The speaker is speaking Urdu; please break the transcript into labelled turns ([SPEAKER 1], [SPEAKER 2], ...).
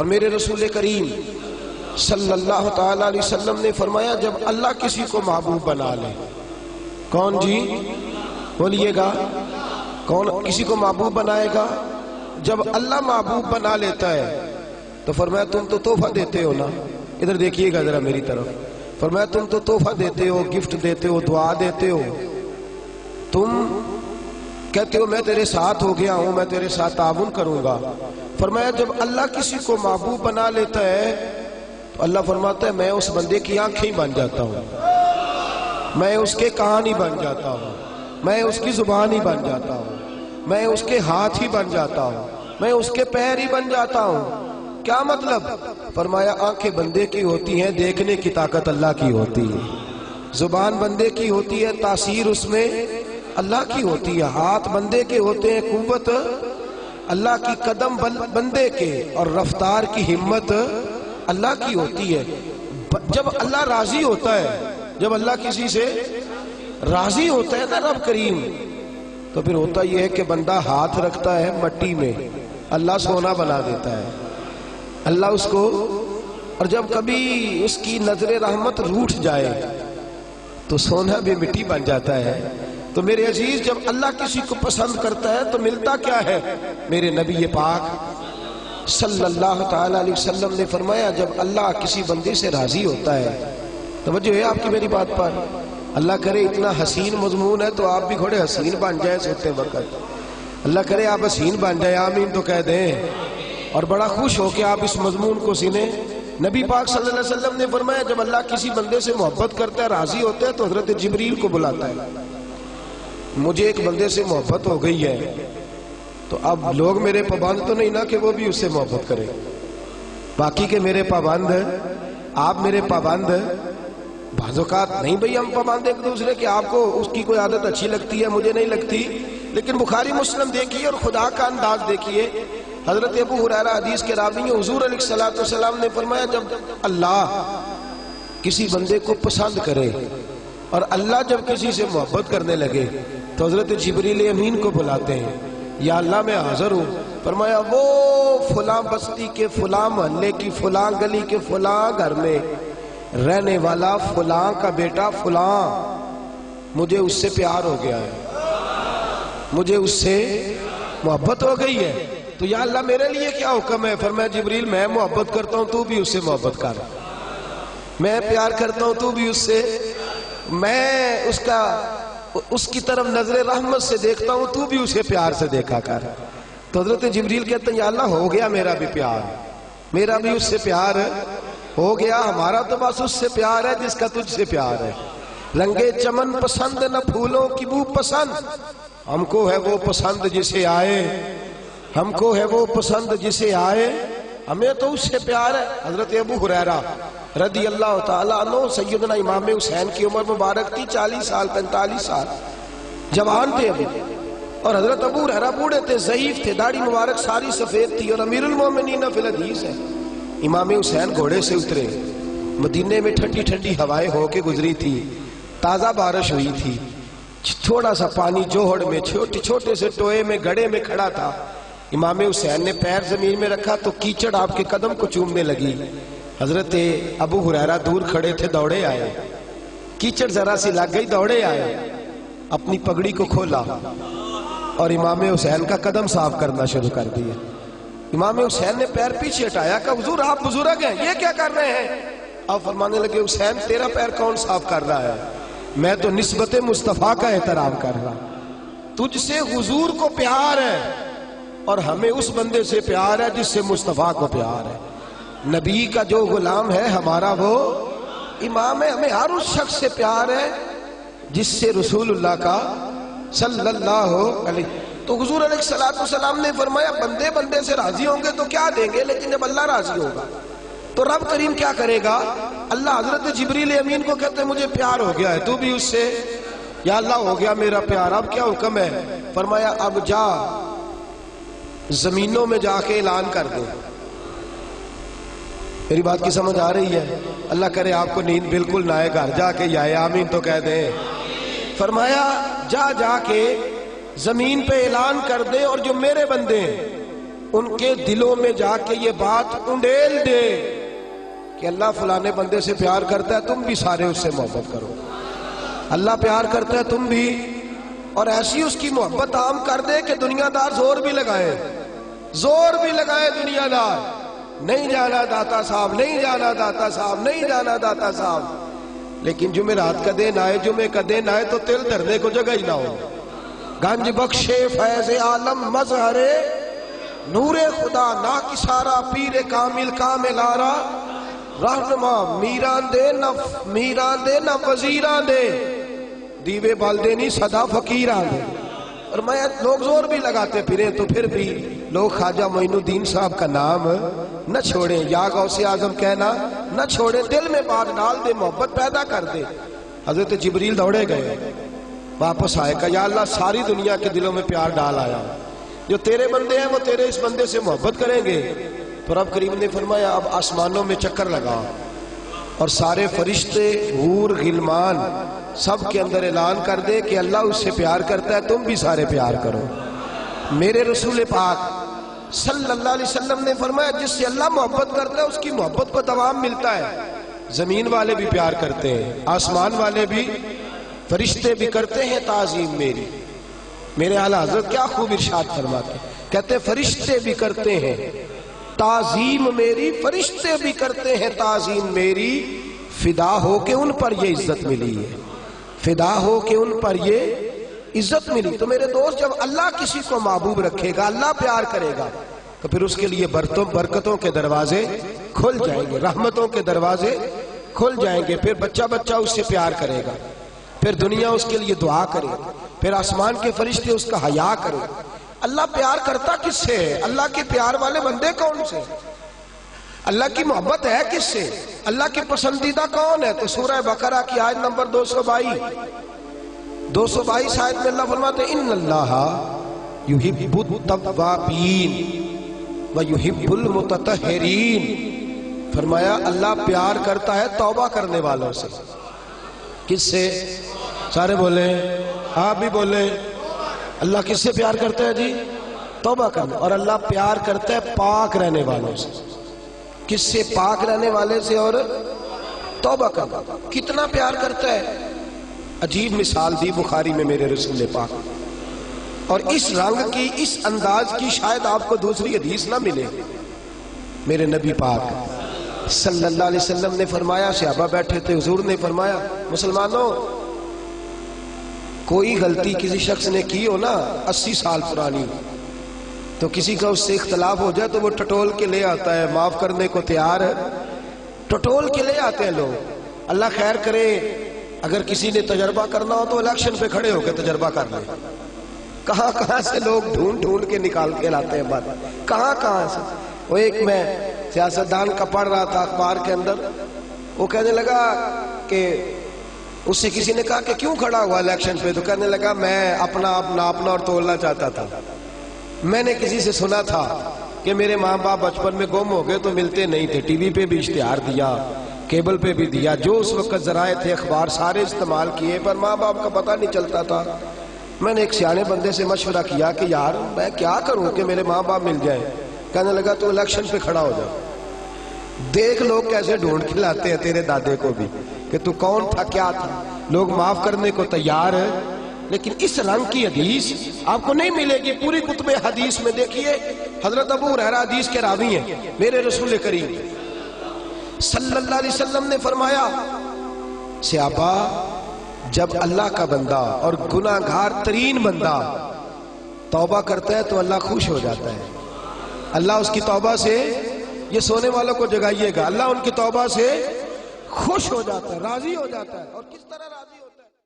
[SPEAKER 1] اور میرے رسول کریم صلی اللہ تعالی علیہ وسلم نے فرمایا جب اللہ کسی کو محبوب بنا لے، کون جی بولیے گا، کون کسی کو محبوب بنائے گا؟ جب اللہ محبوب بنا لیتا ہے تو فرمایا تم تو تحفہ دیتے ہو نا، ادھر دیکھیے گا ذرا میری طرف، فرمایا تم تو تحفہ دیتے ہو، گفٹ دیتے ہو، دعا دیتے ہو، تم کہتے ہو میں تیرے ساتھ ہو گیا ہوں، میں تیرے ساتھ تعاون کروں گا۔ فرمایا جب اللہ کسی کو محبوب بنا لیتا ہے تو اللہ فرماتا ہے میں اس بندے کی آنکھیں ہی بن جاتا ہوں، میں اس کے کان ہی بن جاتا ہوں، میں اس کی زبان ہی بن جاتا ہوں، میں اس کے ہاتھ ہی بن جاتا ہوں، میں اس کے پیر ہی بن جاتا ہوں۔ کیا مطلب؟ فرمایا آنکھیں بندے کی ہوتی ہیں، دیکھنے کی طاقت اللہ کی ہوتی ہے، زبان بندے کی ہوتی ہے، تاثیر اس میں اللہ کی ہوتی ہے، ہاتھ بندے کے ہوتے ہیں، قوت اللہ کی، قدم بندے کے، اور رفتار کی ہمت اللہ کی ہوتی ہے۔ جب اللہ راضی ہوتا ہے، جب اللہ کسی سے راضی ہوتا ہے نا رب کریم، تو پھر ہوتا یہ ہے کہ بندہ ہاتھ رکھتا ہے مٹی میں، اللہ سونا بنا دیتا ہے، اللہ اس کو، اور جب کبھی اس کی نظر رحمت روٹھ جائے تو سونا بھی مٹی بن جاتا ہے۔ تو میرے عزیز جب اللہ کسی کو پسند کرتا ہے تو ملتا کیا ہے؟ میرے نبی پاک صلی اللہ تعالی علیہ وسلم نے فرمایا جب اللہ کسی بندے سے راضی ہوتا ہے، توجہ ہے آپ کی میری بات پر، اللہ کرے اتنا حسین مضمون ہے تو آپ بھی گھوڑے حسین بن جائیں سوتے وقت، اللہ کرے آپ حسین بن جائیں، آمین تو کہہ دیں، اور بڑا خوش ہو کہ آپ اس مضمون کو سنیں۔ نبی پاک صلی اللہ علیہ وسلم نے فرمایا جب اللہ کسی بندے سے محبت کرتا ہے، راضی ہوتا ہے، تو حضرت جبریل کو بلاتا ہے۔ مجھے ایک بندے سے محبت ہو گئی ہے تو اب لوگ میرے پابند تو نہیں نا کہ وہ بھی اس سے محبت کریں، باقی کے میرے پابند، آپ میرے پابند، بعض اوقات نہیں بھئی ہم پابند ایک دوسرے کے، آپ کو اس کی کوئی عادت اچھی لگتی ہے، مجھے نہیں لگتی، لیکن بخاری مسلم دیکھیے اور خدا کا انداز دیکھیے۔ حضرت ابو ہریرہ حدیث کے راوی ہیں، حضور علیہ السلام نے فرمایا جب اللہ کسی بندے کو پسند کرے اور اللہ جب کسی سے محبت کرنے لگے تو حضرت جبریل امین کو بلاتے ہیں، یا اللہ میں حاضر ہوں، فرمایا وہ فلاں بستی کے فلاں محلے کی فلاں گلی کے فلاں گھر میں رہنے والا فلاں کا بیٹا فلاں، مجھے اس سے پیار ہو گیا ہے، مجھے اس سے محبت ہو گئی ہے، تو یا اللہ میرے لیے کیا حکم ہے؟ فرمایا جبریل میں محبت کرتا ہوں تو بھی اس سے محبت کر، میں پیار کرتا ہوں تو بھی اس سے، میں اس کی طرف نظر رحمت سے دیکھتا ہوں تو بھی اسے پیار سے دیکھا کر۔ تو حضرت جبریل کہتے ہیں یا اللہ ہو گیا میرا بھی پیار، میرا بھی اس سے پیار ہو گیا، ہمارا تو بس اس سے پیار ہے جس کا تجھ سے پیار ہے۔ رنگے چمن پسند نہ پھولوں کی بو پسند، ہم کو ہے وہ پسند جسے آئے، ہم کو ہے وہ پسند جسے آئے، ہمیں تو اس سے پیار ہے۔ حضرت ابو ہریرہ رضی اللہ تعالیٰ عنہ، سیدنا امام حسین کی عمر مبارک تھی 40 سال 45 سال، جوان تھے ابھی، اور حضرت ابو ہریرہ بوڑھے تھے، ضعیف تھے، داڑھی مبارک ساری سفید تھی، اور امیر المومنین فی الحدیث ہے۔ امام حسین گھوڑے سے اترے، مدینے میں ٹھنڈی ٹھنڈی ہوائیں ہو کے گزری تھی، تازہ بارش ہوئی تھی، تھوڑا سا پانی جوہڑ میں چھوٹے سے ٹوئے میں گڑھے میں کھڑا تھا، امام حسین نے پیر زمین میں رکھا تو کیچڑ آپ کے قدم کو چومنے لگی، حضرت ابو ہریرہ دور کھڑے تھے، دوڑے آئے، کیچڑ ذرا سی لگ گئی، دوڑے آئے، اپنی پگڑی کو کھولا اور امام حسین کا قدم صاف کرنا شروع کر دیا۔ امام حسین نے پیر پیچھے ہٹایا کہ حضور آپ بزرگ ہیں، یہ کیا کر رہے ہیں؟ آپ فرمانے لگے حسین تیرا پیر کون صاف کر رہا ہے؟ میں تو نسبت مصطفیٰ کا احترام کر رہا، تجھ سے حضور کو پیار ہے اور ہمیں اس بندے سے پیار ہے جس سے مصطفیٰ کو پیار ہے۔ نبی کا جو غلام ہے ہمارا وہ امام ہے، ہمیں ہر اس شخص سے پیار ہے جس سے رسول اللہ کا صلی اللہ علیہ، تو حضور علیہ السلام نے فرمایا بندے بندے سے راضی ہوں گے تو کیا دیں گے، لیکن جب اللہ راضی ہوگا تو رب کریم کیا کرے گا؟ اللہ حضرت جبریل امین کو کہتے ہیں مجھے پیار ہو گیا ہے تو بھی اس سے، یا اللہ ہو گیا میرا پیار، اب کیا حکم ہے؟ فرمایا اب جا زمینوں میں جا کے اعلان کر دے۔ میری بات کی سمجھ آ رہی ہے؟ اللہ کرے آپ کو نیند بالکل نہ آئے، گھر جا کے یا آمین تو کہہ دیں۔ فرمایا جا کے زمین پہ اعلان کر دے، اور جو میرے بندے ہیں ان کے دلوں میں جا کے یہ بات انڈیل دے کہ اللہ فلانے بندے سے پیار کرتا ہے، تم بھی سارے اس سے محبت کرو، اللہ پیار کرتا ہے تم بھی، اور ایسی اس کی محبت عام کر دے کہ دنیا دار زور بھی لگائے دنیا دار، نہیں جانا داتا صاحب، نہیں جانا داتا صاحب، نہیں جانا داتا صاحب، لیکن جمعرات کا دن آئے، جمعے کا دن آئے تو تل دھرنے کو جگہ ہی نہ ہو۔ گنج بخشے فیض عالم مظہر نور خدا نا کسارا پیر کامل کامل آرا رہنما میران دے نہ وزیران دے دیوے بالدے نہیں صدا فقیران دے۔ اور میں لوگ زور بھی لگاتے پھریں تو پھر بھی لوگ خواجہ معین الدین صاحب کا نام نہ چھوڑیں، یا غوث اعظم کہنا نہ چھوڑیں، دل میں بات ڈال دے، محبت پیدا کر دے۔ حضرت جبریل دوڑے گئے، واپس آئے، کہا یا اللہ ساری دنیا کے دلوں میں پیار ڈال آیا، جو تیرے بندے ہیں وہ تیرے اس بندے سے محبت کریں گے۔ تو رب کریم نے فرمایا اب آسمانوں میں چکر لگا اور سارے فرشتے، حور، غلمان سب کے اندر اعلان کر دے کہ اللہ اس سے پیار کرتا ہے، تم بھی سارے پیار کرو۔ میرے رسول پاک صلی اللہ علیہ وسلم نے فرمایا جس سے اللہ محبت کرتا ہے اس کی محبت کو دوام ملتا ہے۔ زمین والے بھی پیار کرتے ہیں، آسمان والے بھی، فرشتے بھی کرتے ہیں تعظیم میری۔ میرے اعلیٰ حضرت کیا خوب ارشاد فرماتے ہیں، کہتے ہیں فرشتے بھی کرتے ہیں تعظیم میری، فرشتے بھی کرتے ہیں تعظیم میری، فدا ہو کہ ان پر یہ عزت ملی ہے، فدا ہو کہ ان پر یہ عزت ملی۔ تو میرے دوست جب اللہ کسی کو محبوب رکھے گا، اللہ پیار کرے گا، تو پھر اس کے لیے برکتوں کے دروازے کھل جائیں گے، رحمتوں کے دروازے کھل جائیں گے، پھر بچہ بچہ اس سے پیار کرے گا، پھر دنیا اس کے لیے دعا کرے گا، پھر آسمان کے فرشتے اس کا حیا کرے گا۔ اللہ پیار کرتا کس سے ہے؟ اللہ کے پیار والے بندے کون سے؟ اللہ کی محبت ہے کس سے؟ اللہ کے پسندیدہ کون ہے؟ تو سورہ بقرہ کی آیت نمبر 222 آیت میں اللہ فرماتے ہیں ان اللہ یحب التوابین ویحب المتطہرین، فرمایا اللہ پیار کرتا ہے توبہ کرنے والوں سے۔ کس سے؟ سارے بولیں، آپ بھی بولیں، اللہ کس سے پیار کرتا ہے جی؟ توبہ کرنے، اور اللہ پیار کرتا ہے پاک رہنے والوں سے۔ کس سے؟ پاک رہنے والے سے اور توبہ کرنا۔ کتنا پیار کرتا ہے؟ عجیب مثال دی بخاری میں میرے رسول پاک، اور اس رنگ کی، اس انداز کی شاید آپ کو دوسری حدیث نہ ملے۔ میرے نبی پاک صلی اللہ علیہ وسلم نے فرمایا، صحابہ بیٹھے تھے، حضور نے فرمایا مسلمانوں کوئی غلطی کسی شخص نے کی ہو نا 80 سال پرانی، تو کسی کا اس سے اختلاف ہو جائے تو وہ ٹٹول کے لے آتا ہے، معاف کرنے کو تیار ہے، ٹٹول کے لے آتے ہیں لوگ۔ اللہ خیر کرے، اگر کسی نے تجربہ کرنا ہو تو الیکشن پہ کھڑے ہو کے تجربہ کر لیں۔ کہاں کہاں سے لوگ ڈھونڈ کے نکال کے لاتے ہیں بات، کہاں سے۔ وہ ایک میں سیاستدان کا پڑھ رہا تھا اخبار کے اندر، وہ کہنے لگا کہ اس سے کسی نے کہا کہ کیوں کھڑا ہوا الیکشن پہ، تو کہنے لگا میں اپنا آپ ناپنا اور تولنا چاہتا تھا۔ میں نے کسی سے سنا تھا کہ میرے ماں باپ بچپن میں گم ہو گئے تو ملتے نہیں تھے، ٹی وی پہ بھی اشتہار دیا، کیبل پہ بھی دیا، جو اس وقت ذرائع تھے اخبار سارے استعمال کیے، پر ماں باپ کا پتہ نہیں چلتا تھا۔ میں نے ایک سیانے بندے سے مشورہ کیا کہ یار میں کیا کروں کہ میرے ماں باپ مل جائیں۔ کہنے لگا تو الیکشن پہ کھڑا ہو جا، دیکھ لوگ کیسے ڈھونڈ کے لاتے ہیں تیرے دادے کو بھی کہ تو کون تھا، کیا تھا۔ لوگ معاف کرنے کو تیار ہے، لیکن اس رنگ کی حدیث آپ کو نہیں ملے گی پوری کتب حدیث میں۔ دیکھیے حضرت ابو ہریرہ حدیث کے راوی ہیں، میرے رسول کریم صلی اللہ علیہ وسلم نے فرمایا صحابہ جب اللہ کا بندہ اور گناہگار ترین بندہ توبہ کرتا ہے تو اللہ خوش ہو جاتا ہے۔ اللہ اس کی توبہ سے، یہ سونے والوں کو جگائیے گا، اللہ ان کی توبہ سے خوش ہو جاتا ہے، راضی ہو جاتا ہے۔ اور کس طرح